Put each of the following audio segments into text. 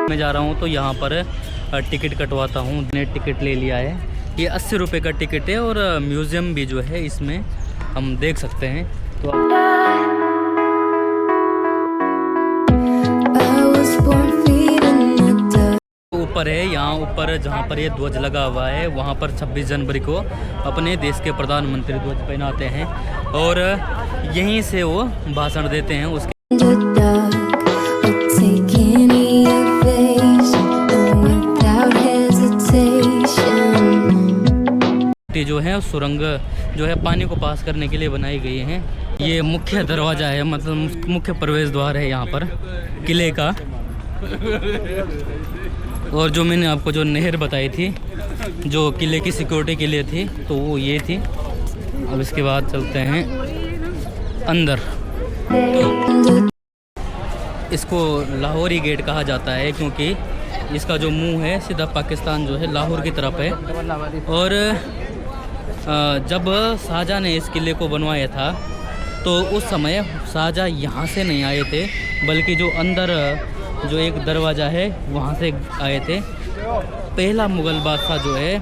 मैं जा रहा हूँ तो यहाँ पर टिकट कटवाता हूँ। मैंने टिकट ले लिया है, ये 80 रुपये का टिकट है और म्यूज़ियम भी जो है इसमें हम देख सकते हैं। तो ऊपर है, यहाँ ऊपर जहाँ पर ये ध्वज लगा हुआ है वहाँ पर 26 जनवरी को अपने देश के प्रधानमंत्री ध्वज पहनाते हैं और यहीं से वो भाषण देते हैं। उसके जो है सुरंग जो है पानी को पास करने के लिए बनाई गई है। ये मुख्य दरवाज़ा है, मतलब मुख्य प्रवेश द्वार है यहाँ पर किले का। और जो मैंने आपको जो नहर बताई थी जो किले की सिक्योरिटी के लिए थी तो वो ये थी। अब इसके बाद चलते हैं अंदर। तो इसको लाहौरी गेट कहा जाता है क्योंकि इसका जो मुंह है सीधा पाकिस्तान जो है लाहौर की तरफ है। और जब शाहजहाँ ने इस किले को बनवाया था तो उस समय शाहजहाँ यहाँ से नहीं आए थे बल्कि जो अंदर जो एक दरवाज़ा है वहाँ से आए थे। पहला मुग़ल बादशाह जो है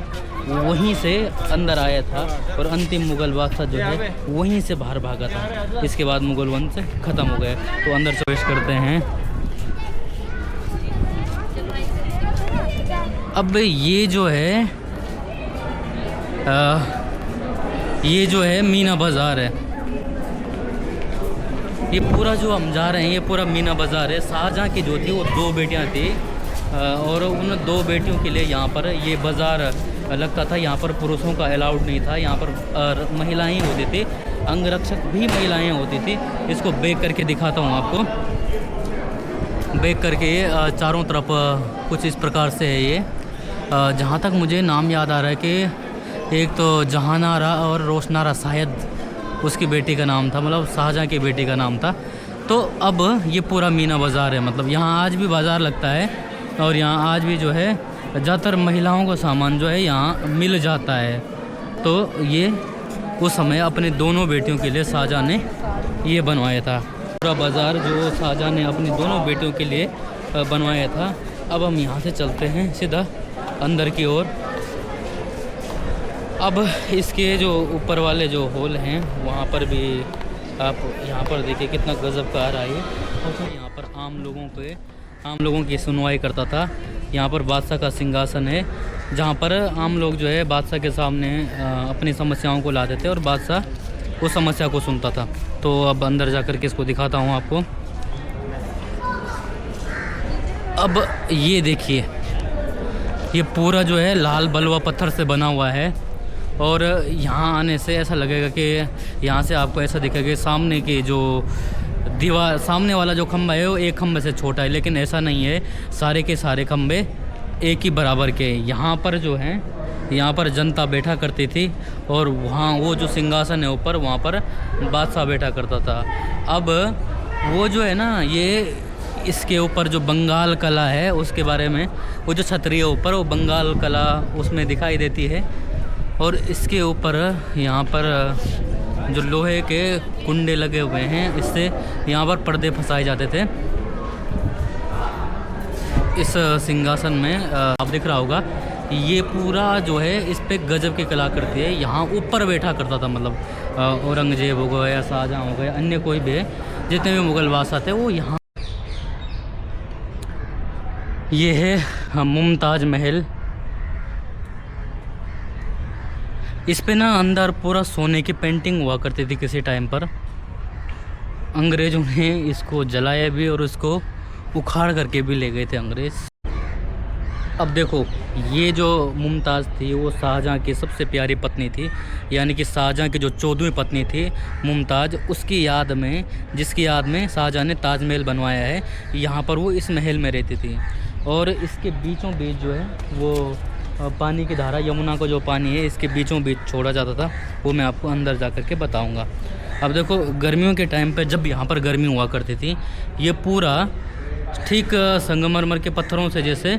वहीं से अंदर आया था और अंतिम मुग़ल बादशाह जो है वहीं से बाहर भागा था। इसके बाद मुग़ल वंश ख़त्म हो गए। तो अंदर प्रवेश करते हैं। अब ये जो है मीना बाज़ार है। ये पूरा जो हम जा रहे हैं ये पूरा मीना बाज़ार है। शाहजहाँ की जो थी वो 2 बेटियां थी और उन 2 बेटियों के लिए यहाँ पर ये बाज़ार लगता था। यहाँ पर पुरुषों का अलाउड नहीं था, यहाँ पर महिलाएं होती थी, अंगरक्षक भी महिलाएं होती थी। इसको बैक करके दिखाता हूँ आपको। बैक करके चारों तरफ कुछ इस प्रकार से है ये। जहाँ तक मुझे नाम याद आ रहा है कि एक तो जहानारा और रोशनारा शायद उसकी बेटी का नाम था, मतलब शाहजहाँ की बेटी का नाम था। तो अब ये पूरा मीना बाज़ार है, मतलब यहाँ आज भी बाज़ार लगता है और यहाँ आज भी जो है ज़्यादातर महिलाओं का सामान जो है यहाँ मिल जाता है। तो ये उस समय अपने दोनों बेटियों के लिए शाहजहाँ ने ये बनवाया था। पूरा बाज़ार जो शाहजहाँ ने अपनी दोनों बेटियों के लिए बनवाया था। अब हम यहाँ से चलते हैं सीधा अंदर की ओर। अब इसके जो ऊपर वाले जो हॉल हैं वहाँ पर भी आप यहाँ पर देखिए कितना गजब का आ रहा है। और यहाँ पर आम लोगों की सुनवाई करता था। यहाँ पर बादशाह का सिंहासन है जहाँ पर आम लोग जो है बादशाह के सामने अपनी समस्याओं को लाते थे और बादशाह उस समस्या को सुनता था। तो अब अंदर जाकर के इसको दिखाता हूँ आपको। अब ये देखिए ये पूरा जो है लाल बलुआ पत्थर से बना हुआ है और यहाँ आने से ऐसा लगेगा कि यहाँ से आपको ऐसा दिखेगा कि सामने की जो दीवार, सामने वाला जो खंभा है वो एक खंभे से छोटा है, लेकिन ऐसा नहीं है। सारे के सारे खंभे एक ही बराबर के। यहाँ पर जो है यहाँ पर जनता बैठा करती थी और वहाँ वो जो सिंहासन है ऊपर वहाँ पर बादशाह बैठा करता था। अब वो जो है ना ये इसके ऊपर जो बंगाल कला है उसके बारे में, वो जो छतरी है ऊपर वो बंगाल कला उसमें दिखाई देती है। और इसके ऊपर यहाँ पर जो लोहे के कुंडे लगे हुए हैं इससे यहाँ पर पर्दे फंसाए जाते थे। इस सिंहासन में आप दिख रहा होगा ये पूरा जो है इस पे गजब की कलाकृति है। यहाँ ऊपर बैठा करता था, मतलब औरंगजेब हो गया या शाहजहाँ हो गया, अन्य कोई भी है, जितने भी मुग़ल बादशाह थे वो यहाँ। ये है मुमताज़ महल। इस पे ना अंदर पूरा सोने की पेंटिंग हुआ करती थी किसी टाइम पर। अंग्रेज़ों ने इसको जलाया भी और इसको उखाड़ करके भी ले गए थे अंग्रेज़। अब देखो ये जो मुमताज़ थी वो शाहजहाँ की सबसे प्यारी पत्नी थी, यानी कि शाहजहाँ की जो 14वीं पत्नी थी मुमताज़, उसकी याद में, जिसकी याद में शाहजहाँ ने ताजमहल बनवाया है। यहाँ पर वो इस महल में रहती थी और इसके बीचों बीच जो है वो पानी की धारा, यमुना का जो पानी है इसके बीचों बीच छोड़ा जाता था। वो मैं आपको अंदर जा कर के बताऊँगा। अब देखो गर्मियों के टाइम पे जब यहाँ पर गर्मी हुआ करती थी ये पूरा ठीक संगमरमर के पत्थरों से जैसे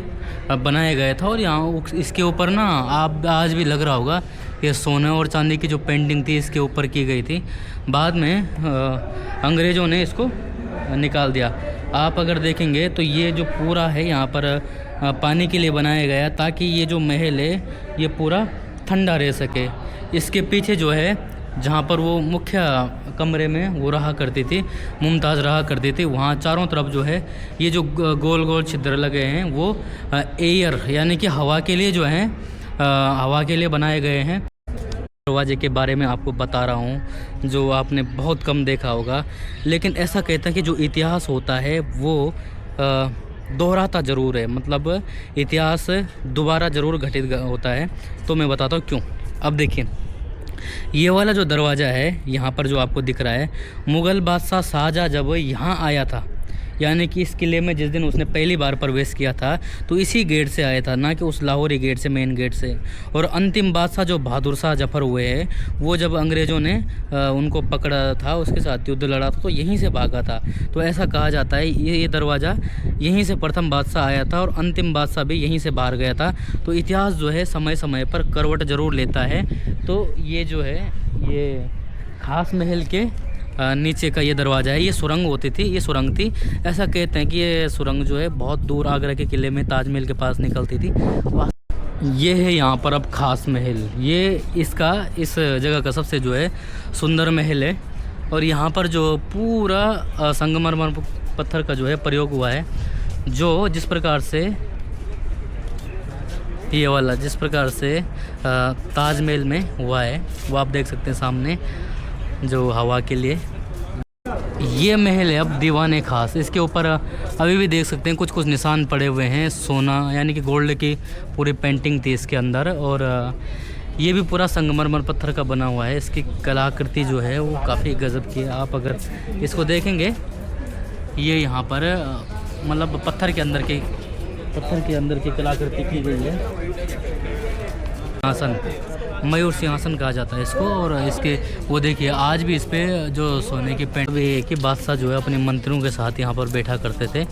बनाया गया था और यहाँ इसके ऊपर ना आप आज भी लग रहा होगा ये सोने और चांदी की जो पेंटिंग थी इसके ऊपर की गई थी। बाद में अंग्रेज़ों ने इसको निकाल दिया। आप अगर देखेंगे तो ये जो पूरा है यहाँ पर पानी के लिए बनाया गया ताकि ये जो महल है ये पूरा ठंडा रह सके। इसके पीछे जो है जहाँ पर वो मुख्य कमरे में वो रहा करती थी, मुमताज़ रहा करती थी, वहाँ चारों तरफ जो है ये जो गोल गोल छिद्र लगे हैं वो एयर यानी कि हवा के लिए जो हैं हवा के लिए बनाए गए हैं। दरवाजे के बारे में आपको बता रहा हूँ जो आपने बहुत कम देखा होगा, लेकिन ऐसा कहते हैं कि जो इतिहास होता है वो दोहराता ज़रूर है, मतलब इतिहास दोबारा ज़रूर घटित होता है। तो मैं बताता हूँ क्यों। अब देखिए ये वाला जो दरवाज़ा है यहाँ पर जो आपको दिख रहा है, मुग़ल बादशाह शाहजहाँ जब यहाँ आया था, यानी कि इस किले में जिस दिन उसने पहली बार प्रवेश किया था तो इसी गेट से आया था, ना कि उस लाहौरी गेट से, मेन गेट से। और अंतिम बादशाह जो बहादुर शाह जफ़र हुए हैं वो जब अंग्रेज़ों ने उनको पकड़ा था, उसके साथ युद्ध लड़ा था, तो यहीं से भागा था। तो ऐसा कहा जाता है ये दरवाज़ा यहीं से प्रथम बादशाह आया था और अंतिम बादशाह भी यहीं से बाहर गया था। तो इतिहास जो है समय समय पर करवट ज़रूर लेता है। तो ये जो है ये खास महल के नीचे का ये दरवाज़ा है, ये सुरंग होती थी, ये सुरंग थी। ऐसा कहते हैं कि ये सुरंग जो है बहुत दूर आगरा के किले में ताजमहल के पास निकलती थी। ये है यहाँ पर अब खास महल, ये इसका इस जगह का सबसे जो है सुंदर महल है। और यहाँ पर जो पूरा संगमरमर पत्थर का जो है प्रयोग हुआ है, जो जिस प्रकार से ये वाला जिस प्रकार से ताजमहल में हुआ है वो आप देख सकते हैं सामने जो हवा के लिए। ये महल है अब दीवाने खास, इसके ऊपर अभी भी देख सकते हैं कुछ कुछ निशान पड़े हुए हैं, सोना यानी कि गोल्ड की पूरी पेंटिंग थी इसके अंदर। और ये भी पूरा संगमरमर पत्थर का बना हुआ है। इसकी कलाकृति जो है वो काफ़ी गजब की है। आप अगर इसको देखेंगे ये यहाँ पर मतलब पत्थर के अंदर की कलाकृति की गई है। आसन मयूर सिंहासन कहा जाता है इसको। और इसके वो देखिए आज भी इस पर जो सोने की पेंट भी कि बादशाह जो है अपने मंत्रियों के साथ यहाँ पर बैठा करते थे,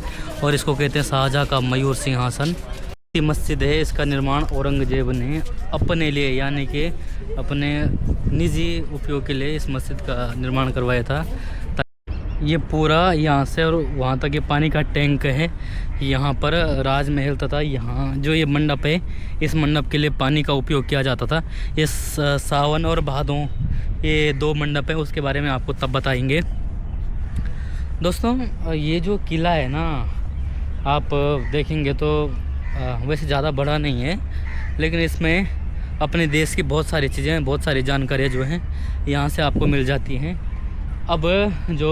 और इसको कहते हैं शाहजहाँ का मयूर सिंहासन। मस्जिद है, इसका निर्माण औरंगजेब ने अपने लिए यानी कि अपने निजी उपयोग के लिए इस मस्जिद का निर्माण करवाया था। ये पूरा यहाँ से और वहाँ तक ये पानी का टैंक है। यहाँ पर राजमहल तथा यहाँ जो ये मंडप है, इस मंडप के लिए पानी का उपयोग किया जाता था। ये सावन और भादों ये दो मंडप हैं, उसके बारे में आपको तब बताएंगे। दोस्तों ये जो किला है ना, आप देखेंगे तो वैसे ज़्यादा बड़ा नहीं है, लेकिन इसमें अपने देश की बहुत सारी चीज़ें, बहुत सारी जानकारियाँ जो हैं यहाँ से आपको मिल जाती हैं। अब जो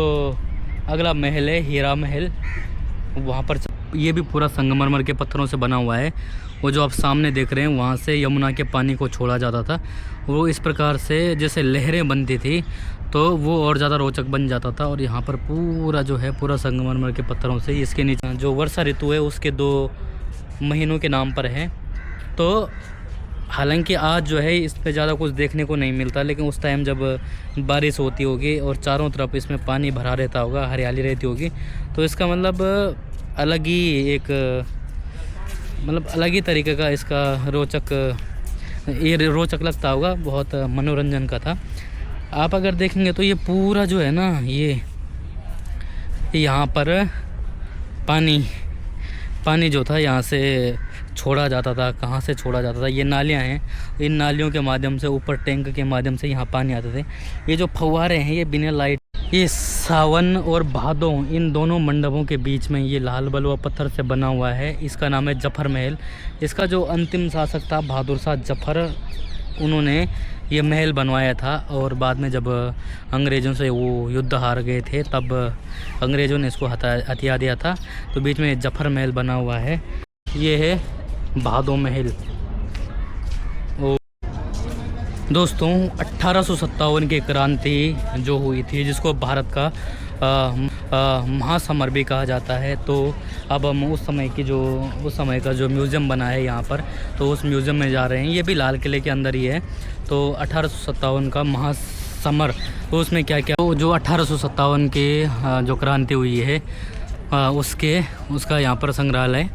अगला महल है हीरा महल, वहाँ पर ये भी पूरा संगमरमर के पत्थरों से बना हुआ है। वो जो आप सामने देख रहे हैं वहाँ से यमुना के पानी को छोड़ा जाता था। वो इस प्रकार से जैसे लहरें बनती थी तो वो और ज़्यादा रोचक बन जाता था। और यहाँ पर पूरा जो है पूरा संगमरमर के पत्थरों से, इसके नीचे जो वर्षा ऋतु है उसके 2 महीनों के नाम पर है। तो हालांकि आज जो है इस पे ज़्यादा कुछ देखने को नहीं मिलता, लेकिन उस टाइम जब बारिश होती होगी और चारों तरफ इसमें पानी भरा रहता होगा, हरियाली रहती होगी, तो इसका मतलब अलग ही तरीके का इसका रोचक लगता होगा, बहुत मनोरंजन का था। आप अगर देखेंगे तो ये पूरा जो है ना, ये यहाँ पर पानी जो था यहाँ से छोड़ा जाता था। कहाँ से छोड़ा जाता था? ये नालियाँ हैं, इन नालियों के माध्यम से ऊपर टैंक के माध्यम से यहाँ पानी आते थे। ये जो फव्वारे हैं ये बिना लाइट, ये सावन और भादों इन दोनों मंडपों के बीच में ये लाल बलुआ पत्थर से बना हुआ है। इसका नाम है जफर महल। इसका जो अंतिम शासक था बहादुर शाह जफर, उन्होंने ये महल बनवाया था। और बाद में जब अंग्रेज़ों से वो युद्ध हार गए थे तब अंग्रेज़ों ने इसको हथिया दिया था, तो बीच में जफर महल बना हुआ है। ये है भादों महल। दोस्तों 1857 की क्रांति जो हुई थी, जिसको भारत का महासमर भी कहा जाता है, तो अब हम उस समय का जो म्यूज़ियम बना है यहाँ पर, तो उस म्यूज़ियम में जा रहे हैं। ये भी लाल किले के अंदर ही है। तो 1857 का महासमर, तो उसमें क्या क्या जो 1857 के जो क्रांति हुई है उसका यहाँ पर संग्रहालय,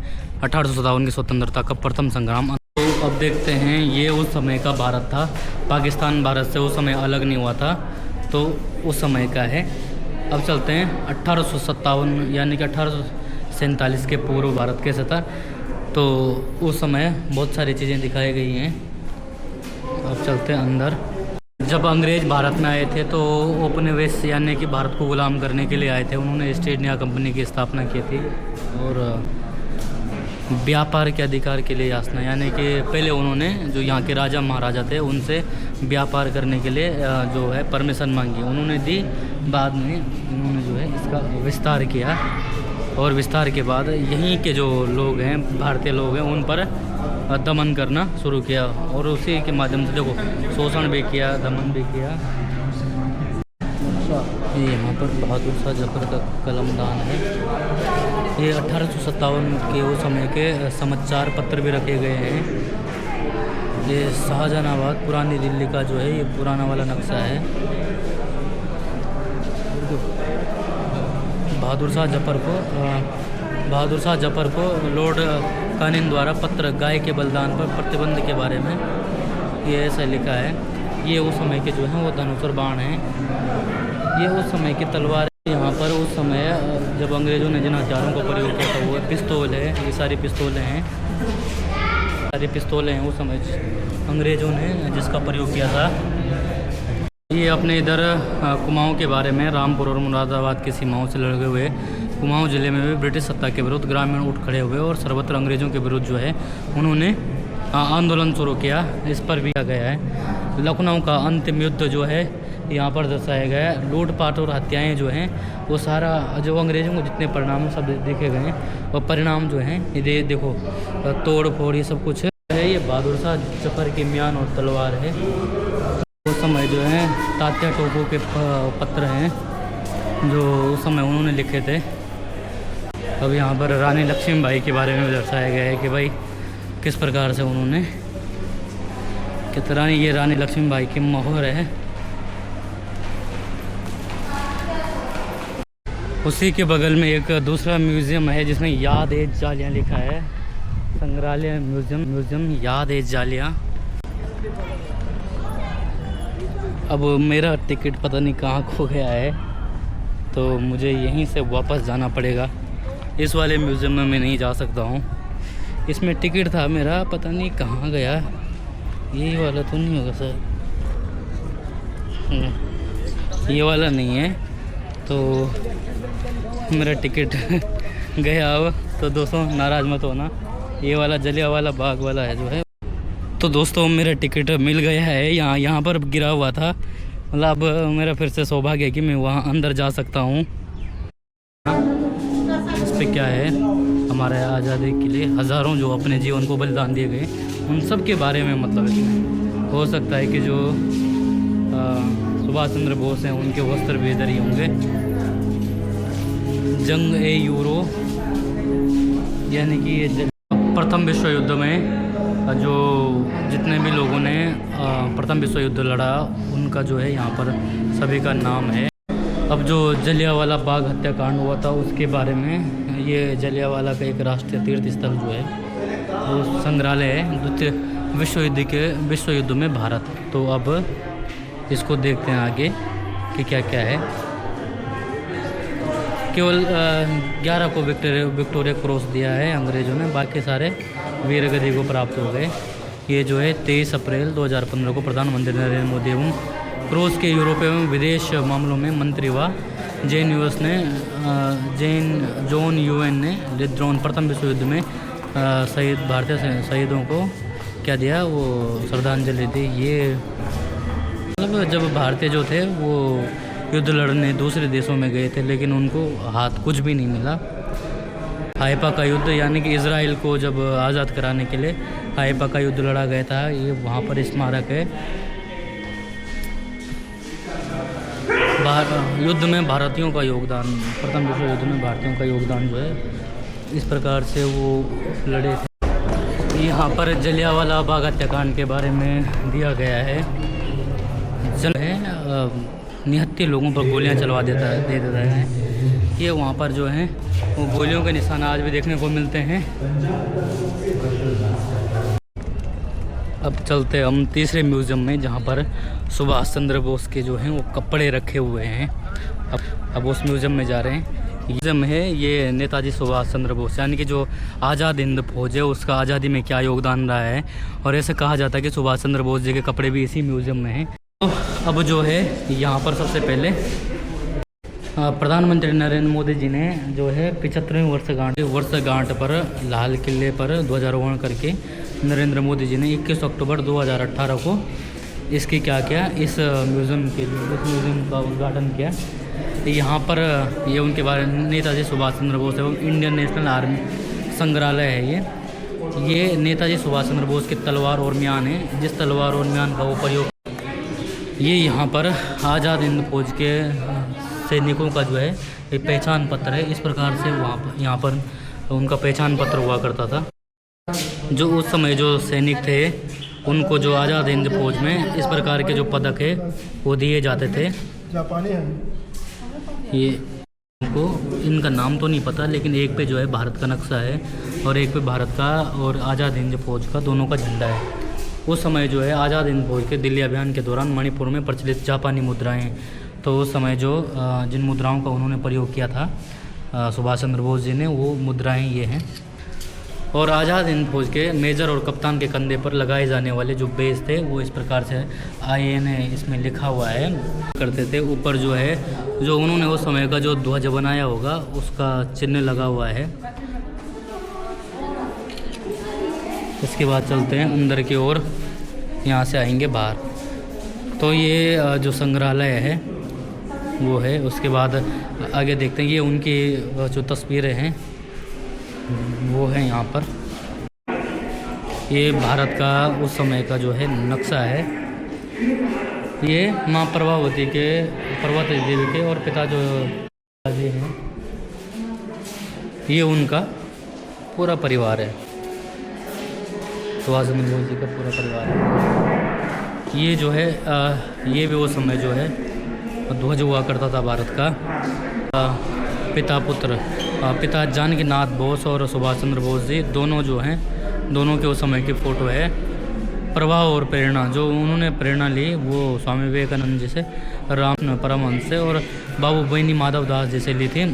1857 की स्वतंत्रता का प्रथम संग्राम। तो अब देखते हैं, ये उस समय का भारत था। पाकिस्तान भारत से उस समय अलग नहीं हुआ था, तो उस समय का है। अब चलते हैं 1857 यानी कि 1847 के पूर्व भारत के सतह। तो उस समय बहुत सारी चीज़ें दिखाई गई हैं। अब चलते हैं अंदर। जब अंग्रेज़ भारत में आए थे तो उपनिवेश यानी कि भारत को गुलाम करने के लिए आए थे। उन्होंने ईस्ट इंडिया कंपनी की स्थापना की थी और व्यापार के अधिकार के लिए याचना, यानी कि पहले उन्होंने जो यहाँ के राजा महाराजा थे उनसे व्यापार करने के लिए जो है परमिशन मांगी, उन्होंने दी। बाद में इन्होंने जो है इसका विस्तार किया और विस्तार के बाद यहीं के जो लोग हैं, भारतीय लोग हैं, उन पर दमन करना शुरू किया और उसी के माध्यम से देखो शोषण भी किया, दमन भी किया। ये यहाँ पर बहादुर शाह जफर का कलमदान है। ये 1857 के उस समय के समाचार पत्र भी रखे गए हैं। ये शाहजहानाबाद पुरानी दिल्ली का जो है ये पुराना वाला नक्शा है। बहादुर शाह जफर को लॉर्ड कानिंग द्वारा पत्र गाय के बलिदान पर प्रतिबंध के बारे में ये ऐसा लिखा है। ये उस समय के जो हैं वो धनुष और बाण हैं। ये उस समय की तलवार। यहाँ पर उस समय जब अंग्रेज़ों ने जिन हथियारों का प्रयोग किया था वो पिस्तौल है। ये सारी पिस्तौलें हैं, उस समय अंग्रेज़ों ने जिसका प्रयोग किया था। ये अपने इधर कुमाऊँ के बारे में, रामपुर और मुरादाबाद की सीमाओं से लड़े हुए कुमाऊँ ज़िले में भी ब्रिटिश सत्ता के विरुद्ध ग्रामीण उठ खड़े हुए और सर्वत्र अंग्रेज़ों के विरुद्ध जो है उन्होंने आंदोलन शुरू किया। इस पर भी किया गया है। लखनऊ का अंतिम युद्ध जो है यहाँ पर दर्शाया गया है। लूटपाट और हत्याएं जो हैं वो सारा जो अंग्रेज़ों को जितने परिणाम सब देखे गए हैं और परिणाम जो हैं ये देखो तोड़ फोड़ ये सब कुछ है। ये बहादुर शाह जफर की म्यान और तलवार है। उस समय जो है तात्या टोपो के पत्र हैं जो उस समय उन्होंने लिखे थे। अब यहाँ पर रानी लक्ष्मीबाई के बारे में दर्शाया गया है कि भाई किस प्रकार से उन्होंने कितना। ये रानी लक्ष्मीबाई की मोहर है। उसी के बगल में एक दूसरा म्यूज़ियम है जिसमें याद ए जालियाँ लिखा है। संग्रहालय म्यूज़ियम याद ए जालियाँ। अब मेरा टिकट पता नहीं कहाँ खो गया है तो मुझे यहीं से वापस जाना पड़ेगा। इस वाले म्यूज़ियम में मैं नहीं जा सकता हूँ। इसमें टिकट था मेरा, पता नहीं कहाँ गया। यही वाला तो नहीं होगा सर, ये वाला नहीं है तो मेरा टिकट गया। अब तो दोस्तों नाराज़ मत होना, ये वाला जलियांवाला बाग वाला है जो है। तो दोस्तों मेरा टिकट मिल गया है। यहाँ पर गिरा हुआ था। मतलब अब मेरा फिर से सौभाग्य है कि मैं वहाँ अंदर जा सकता हूँ। इस पर क्या है, हमारे आज़ादी के लिए हज़ारों जो अपने जीवन को बलिदान दिए गए उन सब के बारे में मतलब इसमें हो सकता है कि जो सुभाष चंद्र बोस हैं उनके वस्त्र भी इधर ही होंगे। जंग ए यूरो यानी कि ये प्रथम विश्व युद्ध में जो जितने भी लोगों ने प्रथम विश्व युद्ध लड़ा उनका जो है यहाँ पर सभी का नाम है। अब जो जलियांवाला बाग हत्याकांड हुआ था उसके बारे में, ये जलियांवाला का एक राष्ट्रीय तीर्थ स्थल जो है वो संग्रहालय है द्वितीय विश्व युद्ध में भारत। तो अब इसको देखते हैं आगे कि क्या क्या है। केवल 11 को विक्टोरिया क्रॉस दिया है अंग्रेज़ों ने, बाकी सारे वीर गति को प्राप्त हो गए। ये जो है 23 अप्रैल 2015 को प्रधानमंत्री नरेंद्र मोदी एवं रूस के यूरोपीय एवं विदेश मामलों में मंत्री व जॉन यूएन ने विद्रोह प्रथम विश्व युद्ध में शहीद भारतीय शहीदों को क्या दिया, वो श्रद्धांजलि दी। ये मतलब जब भारतीय जो थे वो युद्ध लड़ने दूसरे देशों में गए थे लेकिन उनको हाथ कुछ भी नहीं मिला। हाइफा का युद्ध यानी कि इजराइल को जब आज़ाद कराने के लिए हाइफा का युद्ध लड़ा गया था। ये वहाँ पर स्मारक है। युद्ध में भारतीयों का योगदान, प्रथम विश्व युद्ध में भारतीयों का योगदान जो है इस प्रकार से वो लड़े थे। यहाँ पर जलियांवाला बाग हत्याकांड के बारे में दिया गया है। निहत्थे लोगों पर गोलियां चलवा दे देता है। ये वहाँ पर जो हैं वो गोलियों के निशान आज भी देखने को मिलते हैं। अब चलते हम तीसरे म्यूज़ियम में जहाँ पर सुभाष चंद्र बोस के जो हैं वो कपड़े रखे हुए हैं। अब उस म्यूज़ियम में जा रहे हैं। म्यूज़ियम है ये नेताजी सुभाष चंद्र बोस, यानी कि जो आज़ाद हिंद फौज है उसका आज़ादी में क्या योगदान रहा है, और ऐसे कहा जाता है कि सुभाष चंद्र बोस जी के कपड़े भी इसी म्यूज़ियम में हैं। तो अब जो है यहाँ पर सबसे पहले प्रधानमंत्री नरेंद्र मोदी जी ने जो है 75वीं वर्षगांठ पर लाल किले पर ध्वजारोहण करके नरेंद्र मोदी जी ने 21 अक्टूबर 2018 को इसकी क्या किया, इस म्यूज़ियम का उद्घाटन किया। यहाँ पर ये उनके बारे में नेताजी सुभाष चंद्र बोस एवं इंडियन नेशनल आर्मी संग्रहालय है ये नेताजी सुभाष चंद्र बोस की तलवार और म्यान है, जिस तलवार और म्यान का वो प्रयोग, ये यहाँ पर आज़ाद हिंद फौज के सैनिकों का जो है ये पहचान पत्र है। इस प्रकार से वहाँ पर यहाँ पर उनका पहचान पत्र हुआ करता था। जो उस समय जो सैनिक थे उनको जो आज़ाद हिंद फौज में इस प्रकार के जो पदक है वो दिए जाते थे। जापानी है ये उनको, इनका नाम तो नहीं पता, लेकिन एक पे जो है भारत का नक्शा है और एक पे भारत का और आज़ाद हिंद फौज का दोनों का झंडा है। उस समय जो है आज़ाद हिंद फौज के दिल्ली अभियान के दौरान मणिपुर में प्रचलित जापानी मुद्राएं, तो उस समय जो जिन मुद्राओं का उन्होंने प्रयोग किया था सुभाष चंद्र बोस जी ने, वो मुद्राएं ये हैं। और आज़ाद हिंद फौज के मेजर और कप्तान के कंधे पर लगाए जाने वाले जो बेस थे वो इस प्रकार से IN इसमें लिखा हुआ है करते थे। ऊपर जो है जो उन्होंने उस समय का जो ध्वज बनाया होगा उसका चिन्ह लगा हुआ है। इसके बाद चलते हैं अंदर की ओर, यहाँ से आएंगे बाहर। तो ये जो संग्रहालय है वो है। उसके बाद आगे देखते हैं, ये उनकी जो तस्वीरें हैं वो है यहाँ पर। ये भारत का उस समय का जो है नक्शा है। ये माँ प्रभावती देवी के और पिता जो जी हैं, ये उनका पूरा परिवार है, सुभाष चंद्र बोस जी का पूरा परिवार है। ये जो है ये भी उस समय जो है ध्वज हुआ करता था भारत का। पिता जानकीनाथ बोस और सुभाष चंद्र बोस जी दोनों जो हैं, दोनों के उस समय की फ़ोटो है। प्रभाव और प्रेरणा, जो उन्होंने प्रेरणा ली वो स्वामी विवेकानंद जी से, राम परमहंस से और बाबू बैनी माधव दास जी से ली थी।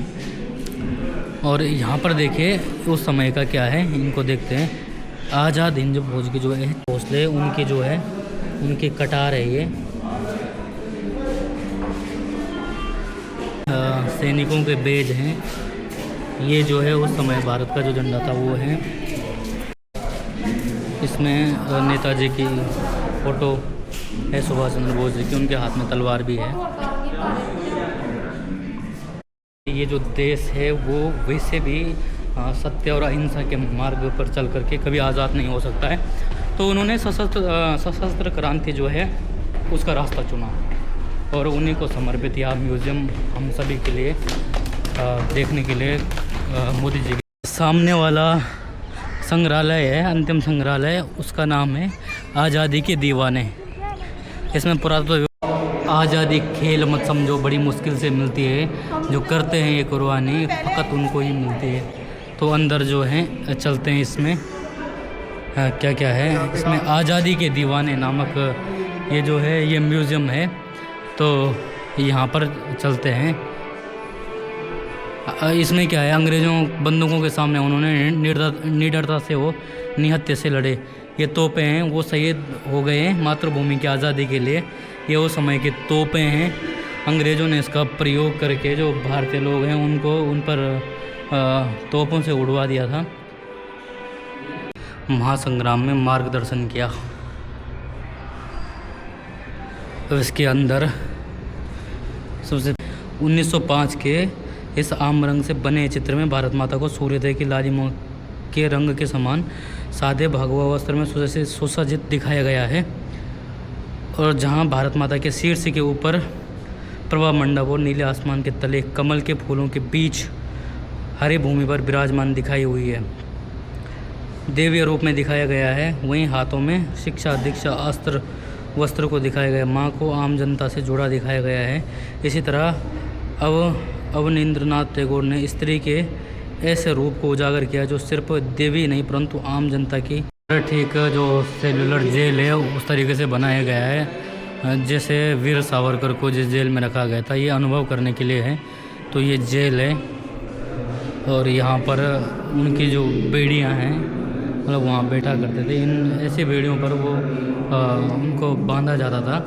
और यहाँ पर देखिए उस समय का क्या है, इनको देखते हैं। आज़ाद हिंद फौज की जो है हौसले, उनके जो है उनकी कटार है ये। सैनिकों के बेज हैं। ये जो है उस समय भारत का जो झंडा था वो है। इसमें नेताजी की फ़ोटो है, सुभाष चंद्र बोस जी की, उनके हाथ में तलवार भी है। ये जो देश है वो वैसे भी सत्य और अहिंसा के मार्ग पर चल करके कभी आज़ाद नहीं हो सकता है। तो उन्होंने सशस्त्र क्रांति जो है उसका रास्ता चुना और उन्हीं को समर्पित यह म्यूज़ियम हम सभी के लिए देखने के लिए मोदी जी के सामने वाला संग्रहालय है, अंतिम संग्रहालय, उसका नाम है आज़ादी के दीवाने। इसमें पुरातत्व आज़ादी खेल मत समझो, बड़ी मुश्किल से मिलती है, जो करते हैं ये कुर्बानी फ़कत उनको ही मिलती है। तो अंदर जो है चलते हैं, इसमें क्या क्या है। इसमें आज़ादी के दीवाने नामक ये जो है ये म्यूज़ियम है, तो यहाँ पर चलते हैं। इसमें क्या है, अंग्रेज़ों बंदूकों के सामने उन्होंने निडरता से वो निहत्थे से लड़े। ये तोपें हैं, वो शहीद हो गए हैं मातृभूमि की आज़ादी के लिए। ये वो समय की तोपें हैं। अंग्रेज़ों ने इसका प्रयोग करके जो भारतीय लोग हैं उनको उन पर तोपों से उड़वा दिया था। महासंग्राम में मार्गदर्शन किया। तो इसके अंदर सबसे 1905 के इस आम रंग से बने चित्र में भारत माता को सूर्योदय की लालिमा के रंग के समान सादे भगवा वस्त्र में सुसज्जित दिखाया गया है। और जहां भारत माता के शीर्ष के ऊपर प्रभा मंडप और नीले आसमान के तले कमल के फूलों के बीच हरी भूमि पर विराजमान दिखाई हुई है, देवीय रूप में दिखाया गया है। वहीं हाथों में शिक्षा दीक्षा अस्त्र वस्त्र को दिखाया गया। माँ को आम जनता से जुड़ा दिखाया गया है। इसी तरह अवनींद्रनाथ टैगोर ने स्त्री के ऐसे रूप को उजागर किया जो सिर्फ देवी नहीं परंतु आम जनता की ठीक जो सेलुलर जेल है उस तरीके से बनाया गया है, जैसे वीर सावरकर को जिस जेल में रखा गया था। ये अनुभव करने के लिए है तो ये जेल है और यहाँ पर उनकी जो बेड़ियाँ हैं मतलब वहाँ बैठा करते थे। इन ऐसी बेड़ियों पर वो उनको बांधा जाता था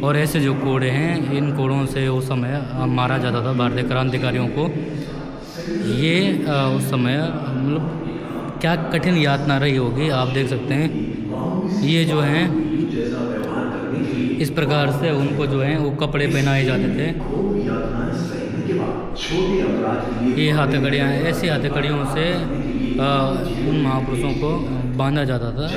और ऐसे जो कोड़े हैं इन कोड़ों से उस समय मारा जाता था भारतीय क्रांतिकारियों को। ये उस समय मतलब क्या कठिन यातना रही होगी, आप देख सकते हैं। ये जो हैं इस प्रकार से उनको जो है वो कपड़े पहनाए जाते थे। ये हथकड़ियाँ, ऐसी हथकड़ियों से उन महापुरुषों को बांधा जाता था।